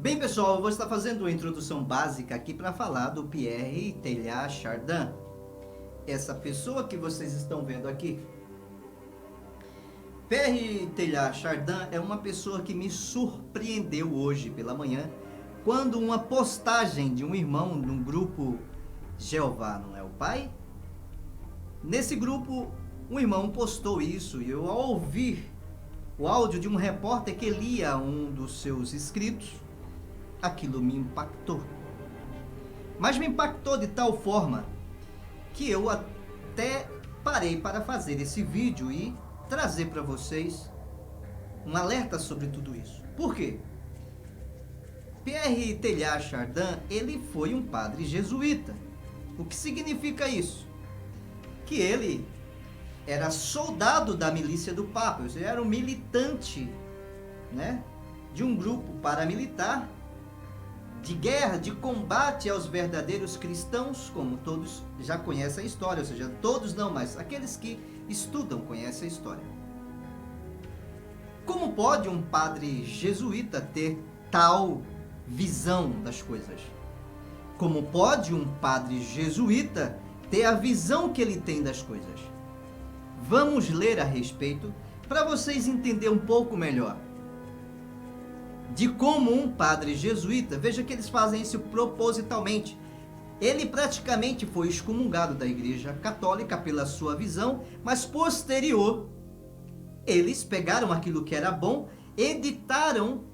Bem, pessoal, eu vou estar fazendo uma introdução básica aqui para falar do Pierre Teilhard Chardin. Essa pessoa que vocês estão vendo aqui. Pierre Teilhard Chardin é uma pessoa que me surpreendeu hoje pela manhã, quando uma postagem de um irmão num grupo Jeová Não É o Pai. Nesse grupo, um irmão postou isso e eu, ao ouvir o áudio de um repórter que lia um dos seus escritos, aquilo me impactou. Mas me impactou de tal forma que eu até parei para fazer esse vídeo e trazer para vocês um alerta sobre tudo isso. Por quê? Pierre Teilhard Chardin, ele foi um padre jesuíta. O que significa isso? Que ele era soldado da milícia do Papa, ou seja, era um militante, né, de um grupo paramilitar de guerra, de combate aos verdadeiros cristãos, como todos já conhecem a história, ou seja, todos não, mas aqueles que estudam conhecem a história. Como pode um padre jesuíta ter tal visão das coisas? Como pode um padre jesuíta ter a visão que ele tem das coisas? Vamos ler a respeito para vocês entenderem um pouco melhor de como um padre jesuíta, veja que eles fazem isso propositalmente. Ele praticamente foi excomungado da Igreja Católica pela sua visão, mas posterior, eles pegaram aquilo que era bom, editaram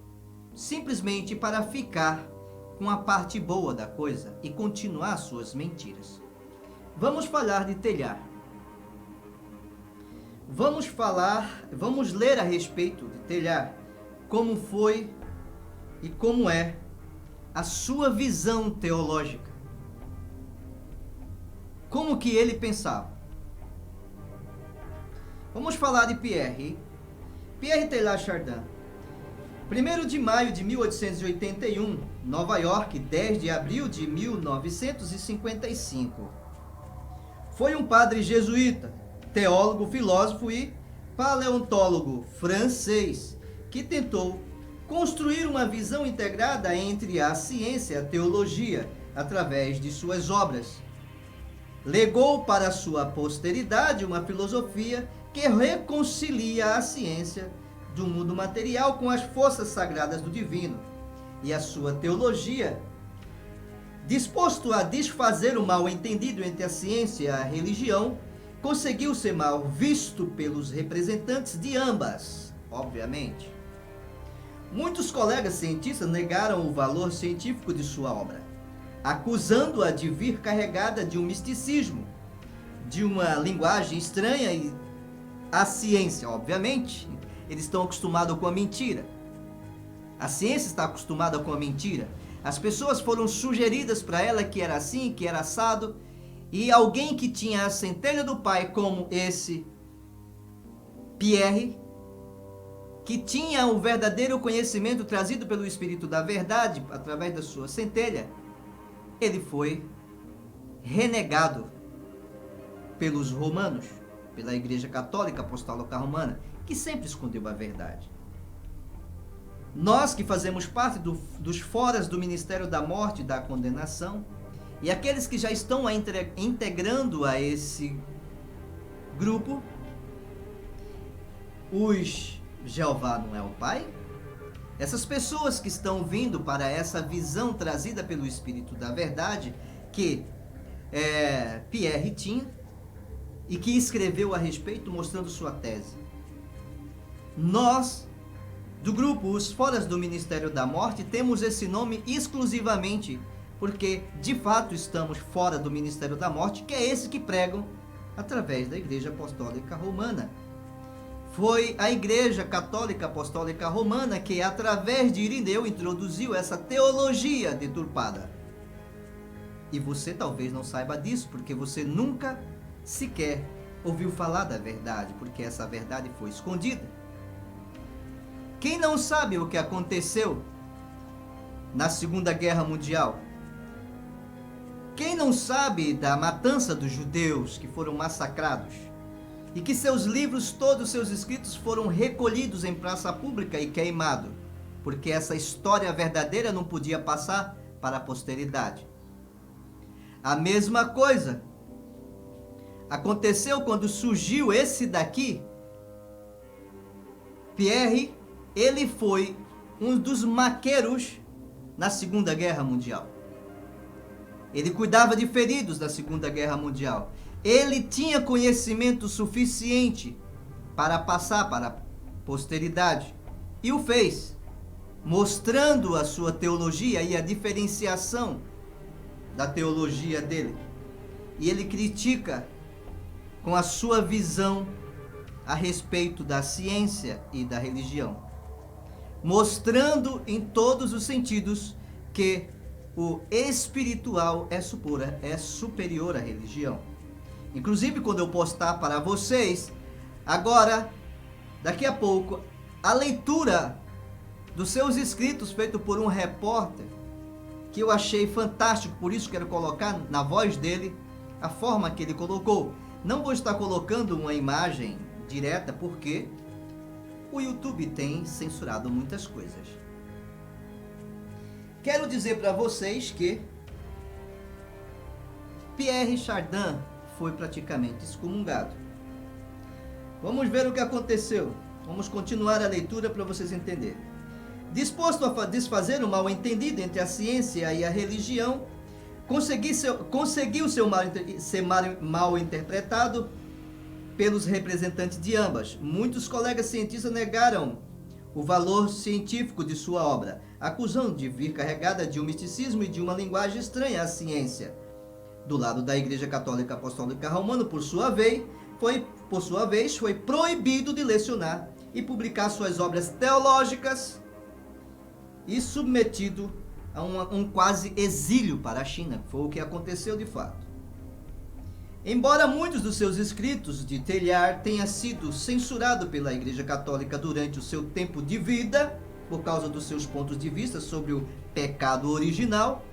simplesmente para ficar com a parte boa da coisa e continuar suas mentiras. Vamos falar de Teilhard. Vamos ler a respeito de Teilhard, como foi e como é a sua visão teológica. Como que ele pensava. Vamos falar de Pierre Teilhard Chardin. 1º de maio de 1881, Nova York, 10 de abril de 1955. Foi um padre jesuíta, teólogo, filósofo e paleontólogo francês que tentou construir uma visão integrada entre a ciência e a teologia através de suas obras. Legou para sua posteridade uma filosofia que reconcilia a ciência do mundo material com as forças sagradas do divino, e a sua teologia, disposto a desfazer o mal entendido entre a ciência e a religião, conseguiu ser mal visto pelos representantes de ambas, obviamente. Muitos colegas cientistas negaram o valor científico de sua obra, acusando-a de vir carregada de um misticismo, de uma linguagem estranha e a ciência, obviamente, eles estão acostumados com a mentira. A ciência está acostumada com a mentira. As pessoas foram sugeridas para ela que era assim, que era assado, e alguém que tinha a centelha do Pai, como esse Pierre, que tinha o verdadeiro conhecimento trazido pelo Espírito da Verdade, através da sua centelha, ele foi renegado pelos romanos, pela Igreja Católica Apostólica Romana, que sempre escondeu a verdade. Nós que fazemos parte dos foras do Ministério da Morte e da Condenação, e aqueles que já estão integrando a esse grupo, os Jeová Não É o Pai, essas pessoas que estão vindo para essa visão trazida pelo Espírito da Verdade, que Pierre tinha, e que escreveu a respeito mostrando sua tese. Nós, do grupo Os Foras do Ministério da Morte, temos esse nome exclusivamente porque, de fato, estamos fora do Ministério da Morte, que é esse que pregam através da Igreja Apostólica Romana. Foi a Igreja Católica Apostólica Romana que, através de Irineu, introduziu essa teologia deturpada. E você talvez não saiba disso, porque você nunca sequer ouviu falar da verdade, porque essa verdade foi escondida. Quem não sabe o que aconteceu na Segunda Guerra Mundial? Quem não sabe da matança dos judeus que foram massacrados? E e que seus livros, todos seus escritos foram recolhidos em praça pública e queimados. porque essa história verdadeira não podia passar para a posteridade. A mesma coisa aconteceu quando surgiu esse daqui. Pierre, ele foi um dos maqueiros na Segunda Guerra Mundial. Ele cuidava de feridos da Segunda Guerra Mundial. Ele tinha conhecimento suficiente para passar para a posteridade. E o fez, mostrando a sua teologia e a diferenciação da teologia dele. E ele critica com a sua visão a respeito da ciência e da religião, mostrando em todos os sentidos que o espiritual é superior à religião. Inclusive, quando eu postar para vocês, agora, daqui a pouco, a leitura dos seus escritos feito por um repórter, que eu achei fantástico, por isso quero colocar na voz dele a forma que ele colocou. Não vou estar colocando uma imagem direta, porque o YouTube tem censurado muitas coisas. Quero dizer para vocês que Pierre Chardin foi praticamente excomungado. Vamos ver o que aconteceu. Vamos continuar a leitura para vocês entenderem. Disposto a desfazer o mal-entendido entre a ciência e a religião, conseguiu ser mal interpretado pelos representantes de ambas. Muitos colegas cientistas negaram o valor científico de sua obra, acusando de vir carregada de um misticismo e de uma linguagem estranha à ciência. Do lado da Igreja Católica Apostólica Romana, por sua vez, foi proibido de lecionar e publicar suas obras teológicas e submetido a um quase exílio para a China. Foi o que aconteceu de fato. Embora muitos dos seus escritos de Teilhard tenha sido censurado pela Igreja Católica durante o seu tempo de vida, por causa dos seus pontos de vista sobre o pecado original,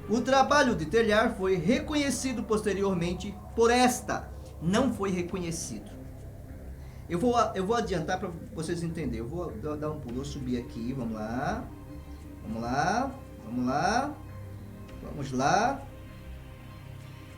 o trabalho de Teilhard foi reconhecido posteriormente por esta. Não foi reconhecido. Eu vou adiantar para vocês entenderem. Eu vou dar um pulo, vou subir aqui, vamos lá. Vamos lá.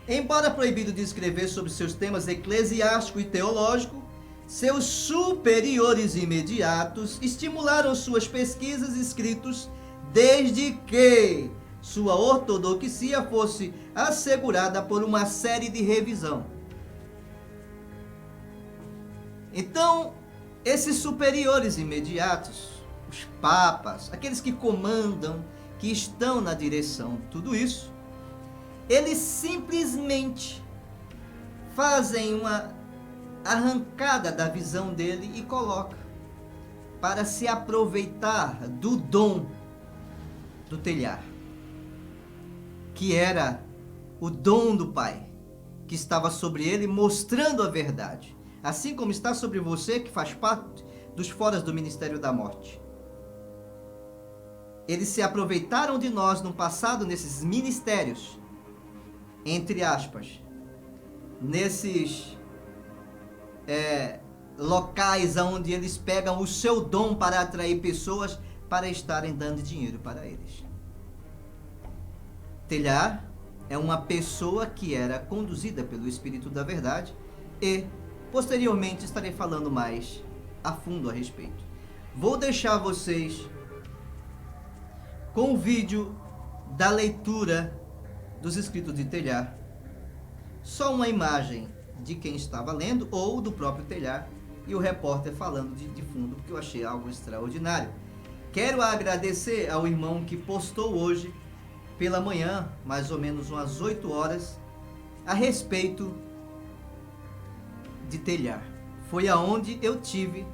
Embora proibido de escrever sobre seus temas eclesiástico e teológico, seus superiores imediatos estimularam suas pesquisas e escritos desde que sua ortodoxia fosse assegurada por uma série de revisão. Então, esses superiores imediatos, os papas, aqueles que comandam, que estão na direção de tudo isso, eles simplesmente fazem uma arrancada da visão dele e colocam para se aproveitar do dom do Teilhard, que era o dom do Pai, que estava sobre ele, mostrando a verdade, assim como está sobre você, que faz parte dos foras do Ministério da Morte. Eles se aproveitaram de nós no passado, nesses ministérios, entre aspas, nesses locais onde eles pegam o seu dom para atrair pessoas para estarem dando dinheiro para eles. Teilhard é uma pessoa que era conduzida pelo Espírito da Verdade e posteriormente estarei falando mais a fundo a respeito. Vou deixar vocês com o vídeo da leitura dos escritos de Teilhard. Só uma imagem de quem estava lendo ou do próprio Teilhard e o repórter falando de fundo, porque eu achei algo extraordinário. Quero agradecer ao irmão que postou hoje pela manhã, mais ou menos umas 8 horas, a respeito de Teilhard. Foi aonde eu tive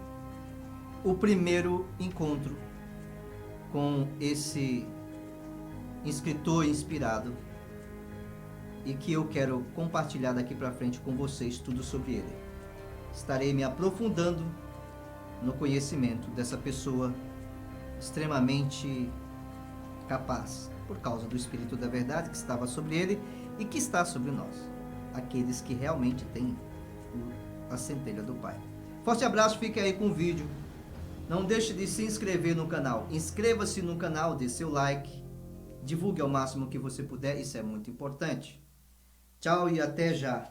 o primeiro encontro com esse escritor inspirado e que eu quero compartilhar daqui para frente com vocês tudo sobre ele. Estarei me aprofundando no conhecimento dessa pessoa extremamente capaz, por causa do Espírito da Verdade que estava sobre ele e que está sobre nós, aqueles que realmente têm a centelha do Pai. Forte abraço, fique aí com o vídeo Não deixe de se inscrever no canal. Inscreva-se no canal, dê seu like. Divulgue ao máximo que você puder, isso é muito importante. Tchau e até já.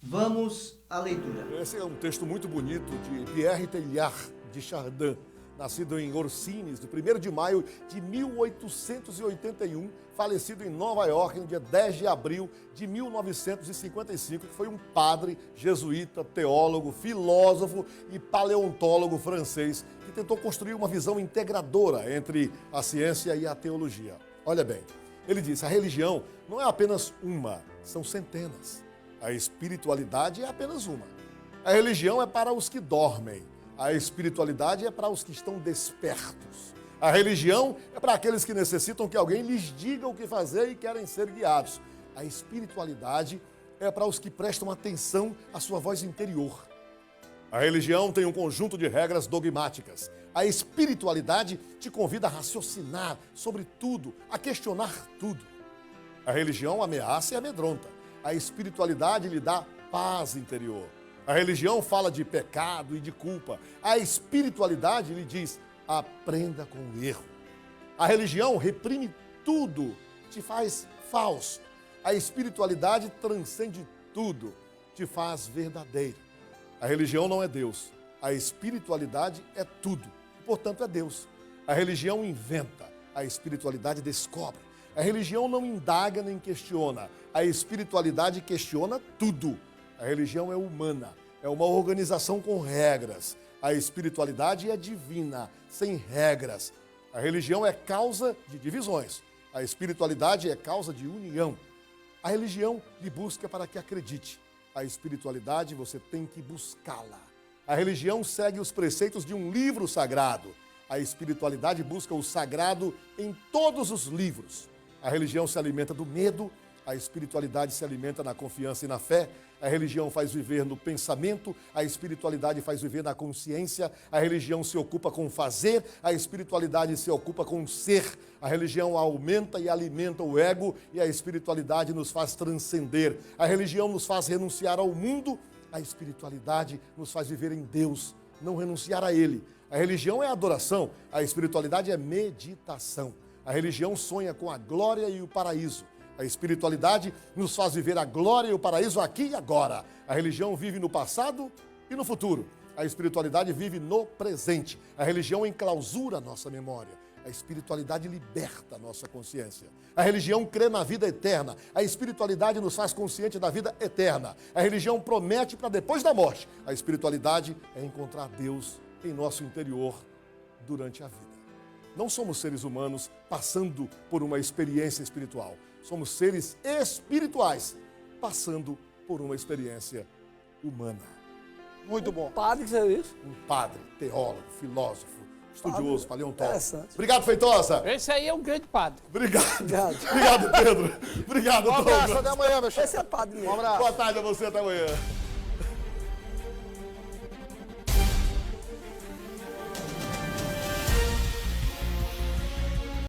Vamos à leitura. Esse é um texto muito bonito de Pierre Teilhard de Chardin, nascido em Orsines, no 1º de maio de 1881, falecido em Nova York no dia 10 de abril de 1955, que foi um padre jesuíta, teólogo, filósofo e paleontólogo francês, que tentou construir uma visão integradora entre a ciência e a teologia. Olha bem, ele disse, a religião não é apenas uma, são centenas. A espiritualidade é apenas uma. A religião é para os que dormem. A espiritualidade é para os que estão despertos. A religião é para aqueles que necessitam que alguém lhes diga o que fazer e querem ser guiados. A espiritualidade é para os que prestam atenção à sua voz interior. A religião tem um conjunto de regras dogmáticas. A espiritualidade te convida a raciocinar sobre tudo, a questionar tudo. A religião ameaça e amedronta. A espiritualidade lhe dá paz interior. A religião fala de pecado e de culpa. A espiritualidade lhe diz, aprenda com o erro. A religião reprime tudo, te faz falso. A espiritualidade transcende tudo, te faz verdadeiro. A religião não é Deus. A espiritualidade é tudo, portanto é Deus. A religião inventa, a espiritualidade descobre. A religião não indaga nem questiona. A espiritualidade questiona tudo. A religião é humana, é uma organização com regras. A espiritualidade é divina, sem regras. A religião é causa de divisões. A espiritualidade é causa de união. A religião lhe busca para que acredite. A espiritualidade você tem que buscá-la. A religião segue os preceitos de um livro sagrado. A espiritualidade busca o sagrado em todos os livros. A religião se alimenta do medo, a espiritualidade se alimenta na confiança e na fé, a religião faz viver no pensamento, a espiritualidade faz viver na consciência, a religião se ocupa com fazer, a espiritualidade se ocupa com ser, a religião aumenta e alimenta o ego e a espiritualidade nos faz transcender, a religião nos faz renunciar ao mundo, a espiritualidade nos faz viver em Deus, não renunciar a Ele. A religião é adoração, a espiritualidade é meditação. A religião sonha com a glória e o paraíso. A espiritualidade nos faz viver a glória e o paraíso aqui e agora. A religião vive no passado e no futuro. A espiritualidade vive no presente. A religião enclausura a nossa memória. A espiritualidade liberta a nossa consciência. A religião crê na vida eterna. A espiritualidade nos faz consciente da vida eterna. A religião promete para depois da morte. A espiritualidade é encontrar Deus em nosso interior durante a vida. Não somos seres humanos passando por uma experiência espiritual. Somos seres espirituais passando por uma experiência humana. Muito bom. Padre que fez isso? Um padre, teólogo, filósofo, estudioso, paleontólogo. Interessante. Obrigado, Feitosa. Esse aí é um grande padre. Obrigado. Obrigado. Obrigado, Pedro. Obrigado, Um abraço, Douglas. até amanhã, meu chefe. Esse é padre mesmo. Um abraço. Boa tarde a você, até amanhã.